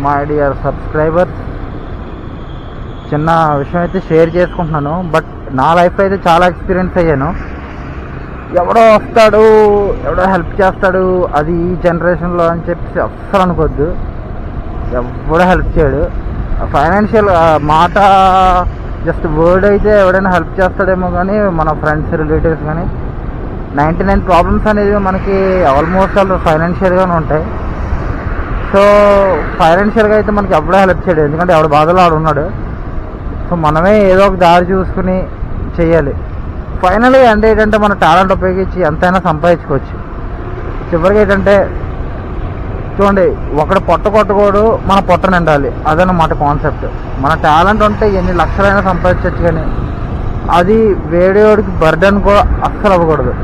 My dear subscribers, చిన్న విషయం అయితే షేర్ చేసుకుంటున్నాను. బట్ నా లైఫ్ అయితే చాలా ఎక్స్పీరియన్స్ అయ్యాను. ఎవడో వస్తాడు, ఎవడో హెల్ప్ చేస్తాడు, అది ఈ జనరేషన్లో అని చెప్పి అస్సలు అనుకోవద్దు. ఎవడో హెల్ప్ చేయడు. ఫైనాన్షియల్ మాట జస్ట్ వర్డ్ అయితే ఎవడైనా హెల్ప్ చేస్తాడేమో, కానీ మన ఫ్రెండ్స్ రిలేటివ్స్ కానీ 99 ప్రాబ్లమ్స్ అనేది మనకి ఆల్మోస్ట్ ఆల్ ఫైనాన్షియల్గానే ఉంటాయి. సో ఫైనాన్షియల్గా అయితే మనకి ఎవడో హెల్ప్ చేయడు, ఎందుకంటే ఎవడ బాధలో ఆడు ఉన్నాడు. సో మనమే ఏదో ఒక దారి చూసుకుని చేయాలి. ఫైనల్గా అంటే ఏంటంటే మన టాలెంట్ ఉపయోగించి ఎంతైనా సంపాదించుకోవచ్చు. చివరికి ఏంటంటే చూడండి, ఒకడు పొట్ట కొట్టకూడదు, మన పొట్ట నిండాలి, అదన్నమాట కాన్సెప్ట్. మన టాలెంట్ ఉంటే ఎన్ని లక్షలైనా సంపాదించవచ్చు, కానీ అది వేరేవాడికి బర్డెన్ కూడా అస్సలు అవ్వకూడదు.